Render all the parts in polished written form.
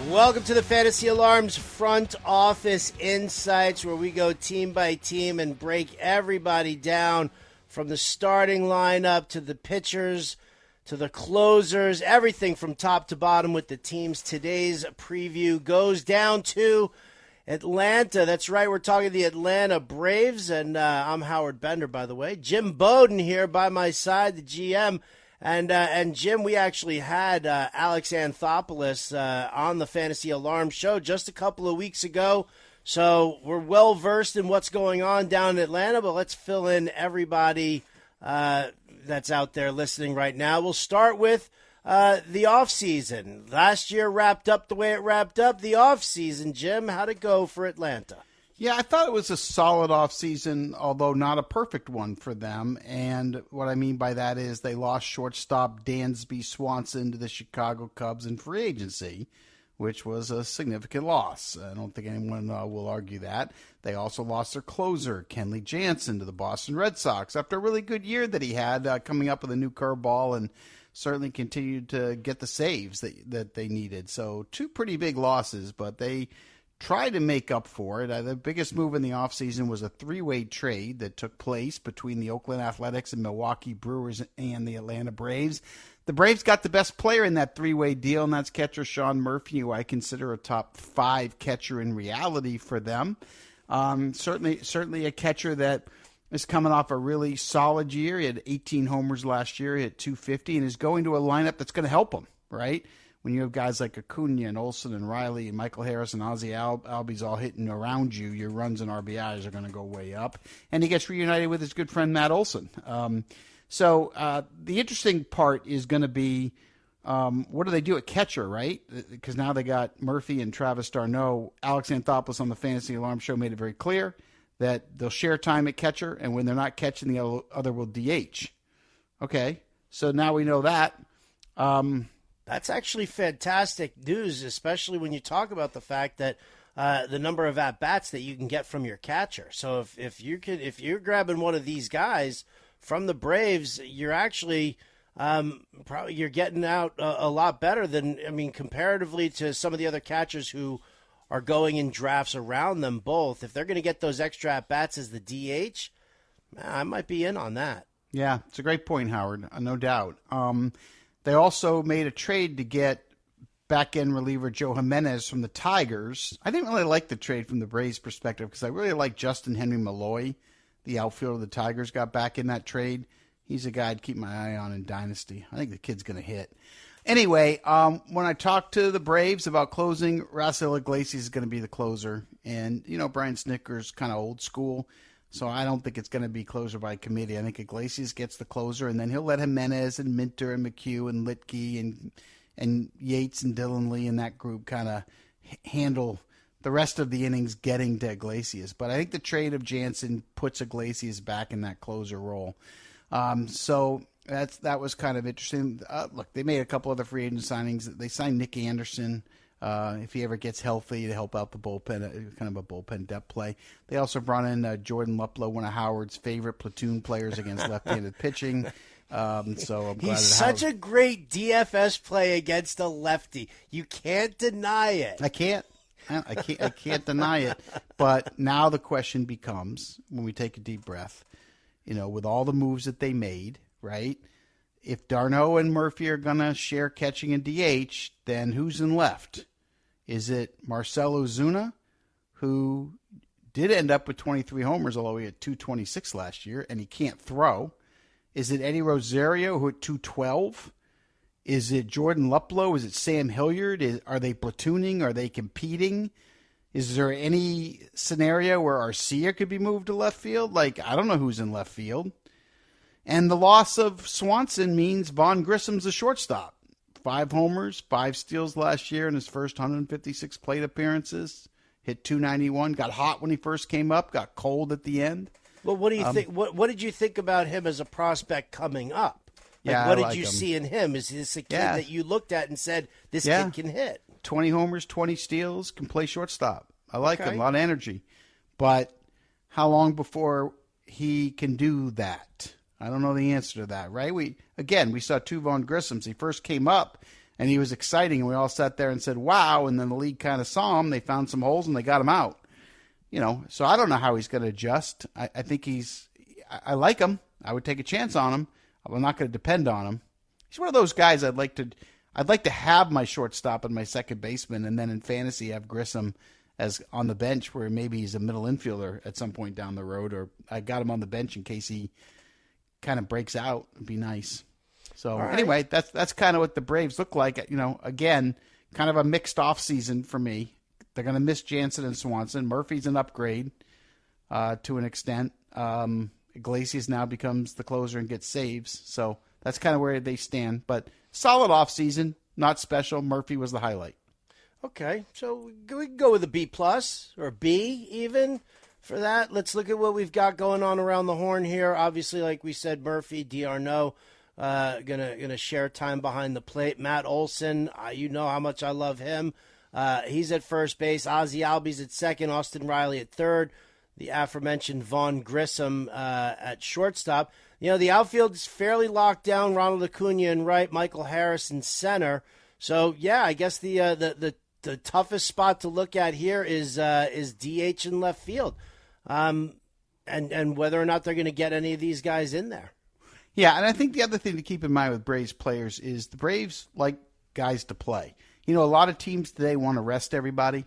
Welcome to the Fantasy Alarms Front Office Insights, where we go team by team and break everybody down from the starting lineup to the pitchers to the closers, everything from top to bottom with the teams. Today's preview goes down to Atlanta. That's right, we're talking the Atlanta Braves, and I'm Howard Bender, by the way. Jim Bowden here by my side, the GM. And Jim, we actually had Alex Anthopoulos on the Fantasy Alarm Show just a couple of weeks ago. So we're well versed in what's going on down in Atlanta, but let's fill in everybody that's out there listening right now. We'll start with the offseason. Last year wrapped up the way it wrapped up. The offseason, Jim, how'd it go for Atlanta? Yeah, I thought it was a solid offseason, although not a perfect one for them. And what I mean by that is they lost shortstop Dansby Swanson to the Chicago Cubs in free agency, which was a significant loss. I don't think anyone will argue that. They also lost their closer, Kenley Jansen, to the Boston Red Sox after a really good year that he had, coming up with a new curveball, and certainly continued to get the saves that they needed. So two pretty big losses, but they tried to make up for it. The biggest move in the offseason was a three-way trade that took place between the Oakland Athletics and Milwaukee Brewers and the Atlanta Braves. The Braves got the best player in that three-way deal, and that's catcher Sean Murphy, who I consider a top 5 catcher in reality for them. Certainly a catcher that is coming off a really solid year. He had 18 homers last year. He hit 250 and is going to a lineup that's going to help him, right? When you have guys like Acuna and Olsen and Riley and Michael Harris and Ozzie Albies all hitting around you, your runs and RBIs are going to go way up. And he gets reunited with his good friend Matt Olson. So the interesting part is going to be what do they do at catcher, right? Because now they got Murphy and Travis d'Arnaud. Alex Anthopoulos on the Fantasy Alarm Show made it very clear that they'll share time at catcher, and when they're not catching, the other will DH. Okay, so now we know that. That's actually fantastic news, especially when you talk about the fact that the number of at-bats that you can get from your catcher. So if you're grabbing one of these guys from the Braves, you're actually probably you're getting out a lot better than, comparatively to some of the other catchers who are going in drafts around them both. If they're going to get those extra at-bats as the DH, I might be in on that. Yeah, it's a great point, Howard, no doubt. They also made a trade to get back-end reliever Joe Jimenez from the Tigers. I didn't really like the trade from the Braves' perspective because I really like Justin Henry Malloy, the outfielder of the Tigers, got back in that trade. He's a guy I'd keep my eye on in Dynasty. I think the kid's going to hit. Anyway, when I talked to the Braves about closing, Raisel Iglesias is going to be the closer. And, Brian Snitker's kind of old school. So I don't think it's going to be closer by committee. I think Iglesias gets the closer, and then he'll let Jimenez and Minter and McHugh and Litke and Yates and Dylan Lee and that group kind of handle the rest of the innings getting to Iglesias. But I think the trade of Jansen puts Iglesias back in that closer role. So that was kind of interesting. Look, they made a couple other free agent signings. They signed Nick Anderson. If he ever gets healthy, to help out the bullpen, kind of a bullpen depth play. They also brought in Jordan Luplow, one of Howard's favorite platoon players against left-handed pitching. So I'm glad he's such a great DFS play against a lefty. You can't deny it. I can't deny it. But now the question becomes, when we take a deep breath, with all the moves that they made, right? If d'Arnaud and Murphy are going to share catching and DH, then who's in left? Is it Marcell Ozuna, who did end up with 23 homers, although he had 226 last year, and he can't throw? Is it Eddie Rosario, who had 212? Is it Jordan Luplow? Is it Sam Hilliard? Are they platooning? Are they competing? Is there any scenario where Arcia could be moved to left field? I don't know who's in left field. And the loss of Swanson means Vaughn Grissom's a shortstop. 5 homers, 5 steals last year in his first 156 plate appearances. Hit 291. Got hot when he first came up. Got cold at the end. Well, what do you think? What did you think about him as a prospect coming up? What did you see in him? Is this a kid that you looked at and said, this kid can hit? 20 homers, 20 steals, can play shortstop. I like him. A lot of energy. But how long before he can do that? I don't know the answer to that, right? We saw 2 Vaughn Grissoms. He first came up and he was exciting, and we all sat there and said, wow, and then the league kind of saw him. They found some holes, and they got him out. So I don't know how he's going to adjust. I think I like him. I would take a chance on him. I'm not going to depend on him. He's one of those guys I'd like to have my shortstop and my second baseman, and then in fantasy have Grissom as on the bench where maybe he's a middle infielder at some point down the road, or I got him on the bench in case he kind of breaks out. It'd be nice. So anyway, that's kind of what the Braves look like. Again, kind of a mixed off season for me. They're going to miss Jansen and Swanson. Murphy's an upgrade to an extent. Iglesias now becomes the closer and gets saves. So that's kind of where they stand. But solid off season, not special. Murphy was the highlight. Okay, so we can go with a B+ or B even for that. Let's look at what we've got going on around the horn here. Obviously, like we said, Murphy, D'Arnaud, gonna share time behind the plate. Matt Olson, you know how much I love him. He's at first base. Ozzie Albies at second. Austin Riley at third. The aforementioned Vaughn Grissom at shortstop. The outfield is fairly locked down. Ronald Acuna in right. Michael Harris in center. So yeah, I guess the toughest spot to look at here is DH in left field, and whether or not they're going to get any of these guys in there. Yeah, and I think the other thing to keep in mind with Braves players is the Braves like guys to play. A lot of teams today want to rest everybody.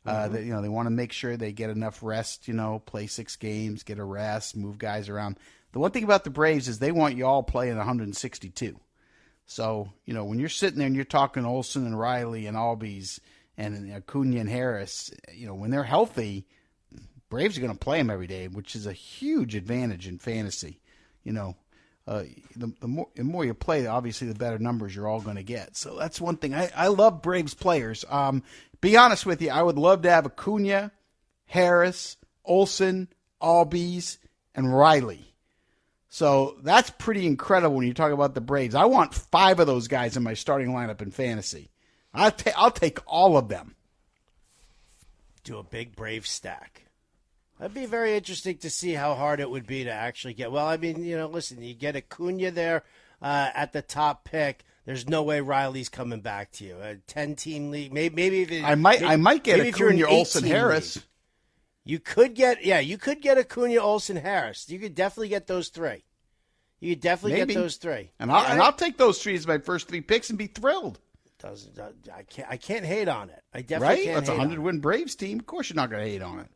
They want to make sure they get enough rest. Play 6 games, get a rest, move guys around. The one thing about the Braves is they want you all playing 162. So when you're sitting there and you're talking Olson and Riley and Albies and Acuna and Harris, when they're healthy, Braves are going to play them every day, which is a huge advantage in fantasy. The more you play, obviously, the better numbers you're all going to get. So that's one thing. I love Braves players. Be honest with you, I would love to have Acuna, Harris, Olson, Albies, and Riley. So that's pretty incredible when you talk about the Braves. I want 5 of those guys in my starting lineup in fantasy. I'll take all of them. Do a big Brave stack. That'd be very interesting to see how hard it would be to actually get. Well, I mean, listen, you get Acuna there at the top pick. There's no way Riley's coming back to you. A 10-team league, maybe even I might get Acuna, Olson, Harris. League. You could get Acuna, Olson, Harris. You could definitely get those 3. You could definitely get those 3, and I'll take those 3 as my first 3 picks and be thrilled. I can't hate on it. I definitely can't. That's a 100-win Braves team. Of course, you're not going to hate on it.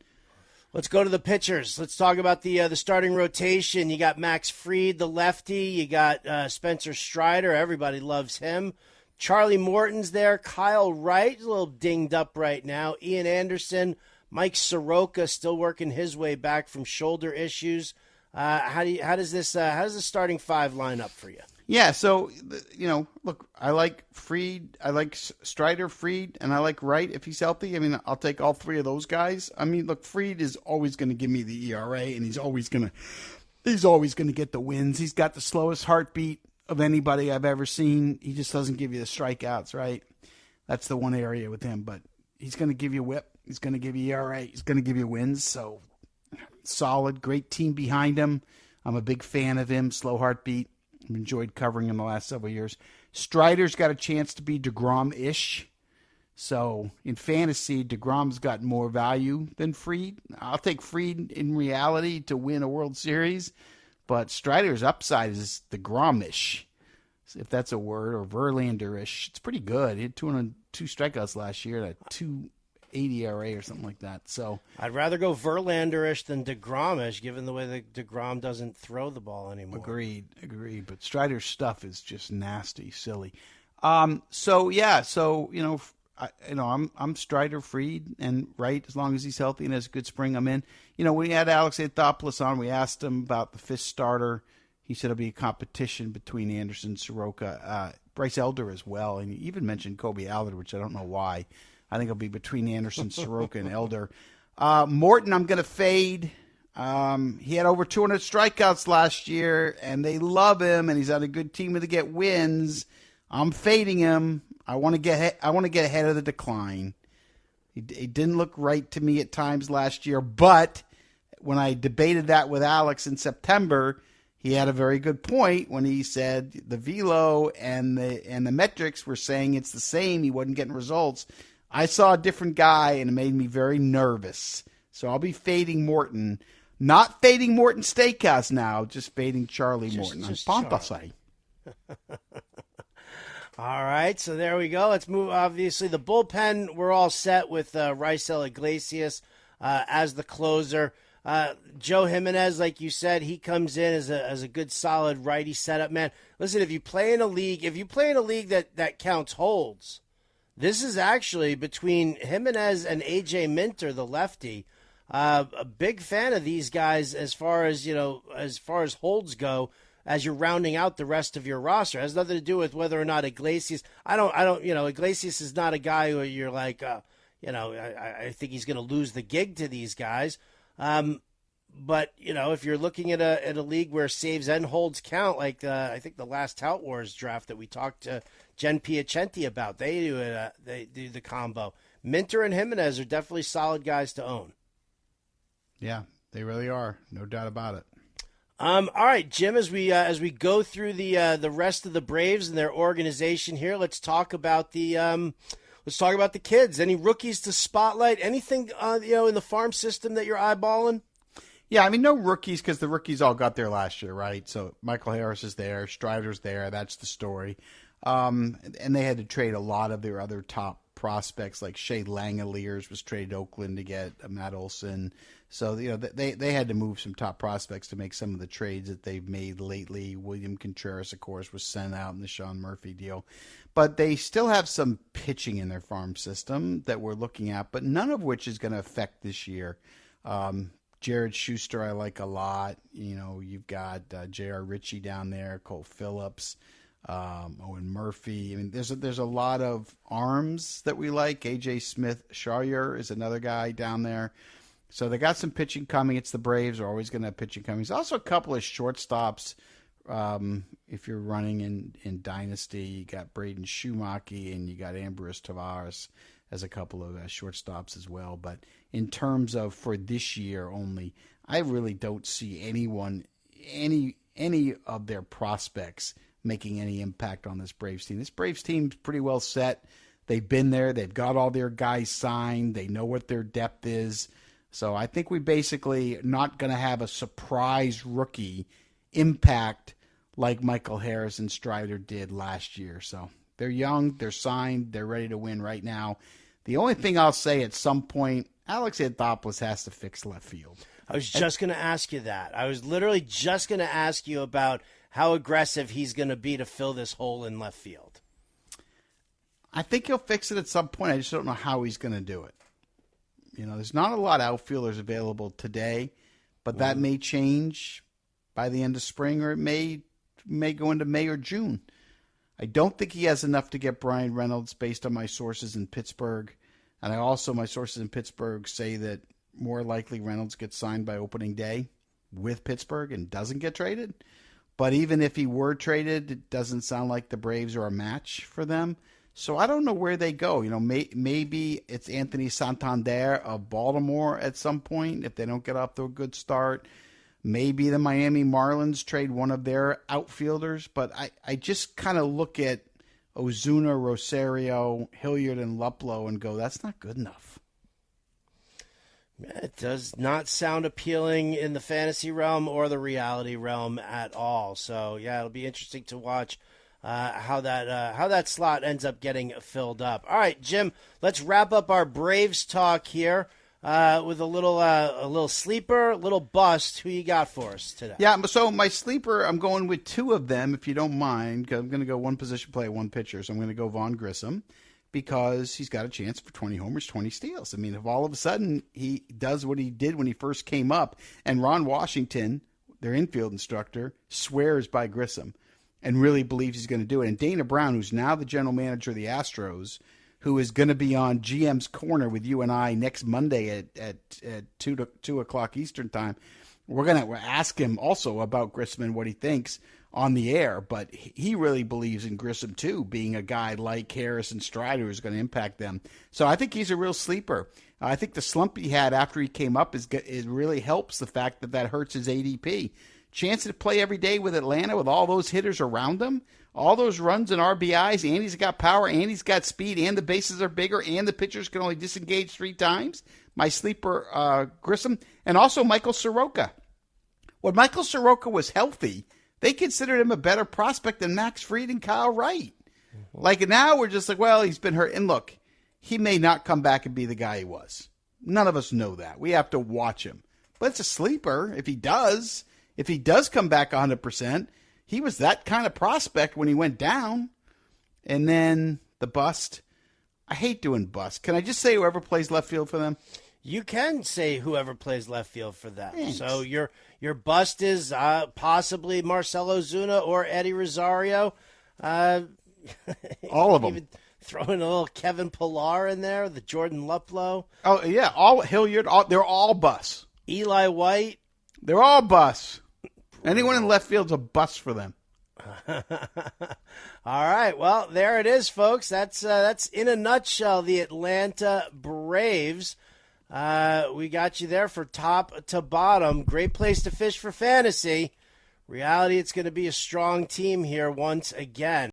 Let's go to the pitchers. Let's talk about the starting rotation. You got Max Fried, the lefty. You got Spencer Strider. Everybody loves him. Charlie Morton's there. Kyle Wright, a little dinged up right now. Ian Anderson. Mike Soroka still working his way back from shoulder issues. How does the starting 5 line up for you? Yeah, so, look, I like Fried, I like Strider, Fried, and I like Wright if he's healthy. I mean, I'll take all 3 of those guys. I mean, look, Fried is always going to give me the ERA, and he's always going to get the wins. He's got the slowest heartbeat of anybody I've ever seen. He just doesn't give you the strikeouts, right? That's the one area with him, but he's going to give you whip. He's going to give you ERA. He's going to give you wins, so solid, great team behind him. I'm a big fan of him, slow heartbeat. I've enjoyed covering him the last several years. Strider's got a chance to be DeGrom-ish. So in fantasy, DeGrom's got more value than Fried. I'll take Fried in reality to win a World Series, but Strider's upside is DeGrom-ish, if that's a word, or Verlander-ish. It's pretty good. He had 202 strikeouts last year at a 2.80 ERA or something like that. So I'd rather go Verlander-ish than DeGrom-ish, given the way that DeGrom doesn't throw the ball anymore. Agreed. But Strider's stuff is just nasty, silly. I'm Strider, Fried, and Wright as long as he's healthy and has a good spring. I'm in. We had Alex Anthopoulos on. We asked him about the 5th starter. He said it'll be a competition between Anderson, Soroka, Bryce Elder as well, and he even mentioned Kobe Allard, which I don't know why. I think it'll be between Anderson, Soroka, and Elder. Morton, I'm going to fade. He had over 200 strikeouts last year, and they love him, and he's on a good team to get wins. I'm fading him. I want to get ahead of the decline. He didn't look right to me at times last year, but when I debated that with Alex in September, he had a very good point when he said the velo and the metrics were saying it's the same. He wasn't getting results. I saw a different guy, and it made me very nervous. So I'll be fading Morton. Not fading Morton Steakhouse now, just fading Charlie Morton. Just Fantasy. All right, so there we go. Let's move. Obviously, the bullpen, we're all set with Raisel Iglesias as the closer. Joe Jimenez, like you said, he comes in as a good, solid righty setup man. Listen, if you play in a league that counts holds, this is actually between Jimenez and AJ Minter, the lefty. A big fan of these guys as far as holds go. As you're rounding out the rest of your roster, it has nothing to do with whether or not Iglesias. Iglesias is not a guy who you're like, I think he's going to lose the gig to these guys. But if you're looking at a league where saves and holds count, like I think the last Tout Wars draft that we talked to Jen Piacenti about, they do the combo. Minter and Jimenez are definitely solid guys to own. Yeah, they really are, no doubt about it. All right, Jim. As we go through the rest of the Braves and their organization here, let's talk about the kids. Any rookies to spotlight? Anything in the farm system that you're eyeballing? Yeah, I mean, no rookies because the rookies all got there last year, right? So Michael Harris is there, Strider's there. That's the story. And they had to trade a lot of their other top prospects, like Shea Langeliers was traded to Oakland to get Matt Olson. So, they had to move some top prospects to make some of the trades that they've made lately. William Contreras, of course, was sent out in the Sean Murphy deal. But they still have some pitching in their farm system that we're looking at, but none of which is going to affect this year. Jared Schuster I like a lot. You've got J.R. Ritchie down there, Cole Phillips, Owen Murphy. I mean, there's a lot of arms that we like. A.J. Smith-Shawyer is another guy down there. So they got some pitching coming. It's the Braves. They're always going to have pitching coming. There's also a couple of shortstops. If you're running in Dynasty, you got Braden Schumacher and you got Ambrose Tavares as a couple of shortstops as well. But in terms of for this year only, I really don't see any of their prospects making any impact on this Braves team. This Braves team's pretty well set. They've been there. They've got all their guys signed. They know what their depth is. So I think we basically not going to have a surprise rookie impact like Michael Harris and Strider did last year. So they're young, they're signed, they're ready to win right now. The only thing I'll say at some point, Alex Anthopoulos has to fix left field. I was just going to ask you that. I was literally just going to ask you about how aggressive he's going to be to fill this hole in left field. I think he'll fix it at some point. I just don't know how he's going to do it. There's not a lot of outfielders available today, but that may change by the end of spring, or it may go into May or June. I don't think he has enough to get Brian Reynolds based on my sources in Pittsburgh. And my sources in Pittsburgh say that more likely Reynolds gets signed by opening day with Pittsburgh and doesn't get traded. But even if he were traded, it doesn't sound like the Braves are a match for them. So I don't know where they go. Maybe it's Anthony Santander of Baltimore at some point if they don't get off to a good start. Maybe the Miami Marlins trade one of their outfielders. But I just kind of look at Ozuna, Rosario, Hilliard, and Luplow and go, that's not good enough. It does not sound appealing in the fantasy realm or the reality realm at all. So, yeah, it'll be interesting to watch how that slot ends up getting filled up. All right, Jim, let's wrap up our Braves talk here with a little sleeper, a little bust. Who you got for us today? Yeah, so my sleeper, I'm going with two of them, if you don't mind, because I'm going to go one position player, one pitcher. So I'm going to go Vaughn Grissom because he's got a chance for 20 homers, 20 steals. I mean, if all of a sudden he does what he did when he first came up, and Ron Washington, their infield instructor, swears by Grissom and really believes he's going to do it. And Dana Brown, who's now the general manager of the Astros, who is going to be on GM's Corner with you and I next Monday at 2 o'clock Eastern time. We're going to ask him also about Grissom and what he thinks on the air, but he really believes in Grissom too, being a guy like Harris and Strider who's going to impact them. So I think he's a real sleeper. I think the slump he had after he came up it really helps the fact that hurts his ADP. chance to play every day with Atlanta with all those hitters around him, all those runs and RBIs, and he's got power, and he's got speed, and the bases are bigger, and the pitchers can only disengage 3 times. My sleeper, Grissom, and also Michael Soroka. When Michael Soroka was healthy, they considered him a better prospect than Max Fried and Kyle Wright. Like now we're just like, well, he's been hurt. And look, he may not come back and be the guy he was. None of us know that. We have to watch him. But it's a sleeper if he does. If he does come back 100%, he was that kind of prospect when he went down. And then the bust. I hate doing bust. Can I just say whoever plays left field for them? You can say whoever plays left field for them. Thanks. So your bust is possibly Marcelo Zuna or Eddie Rosario. All of them. Even throw in a little Kevin Pillar in there, the Jordan Luplow. Oh, yeah. All Hilliard. They're all busts. Eli White. They're all busts. Anyone in left field's a bust for them. All right. Well, there it is, folks. That's in a nutshell the Atlanta Braves. We got you there for top to bottom. Great place to fish for fantasy. Reality, it's going to be a strong team here once again.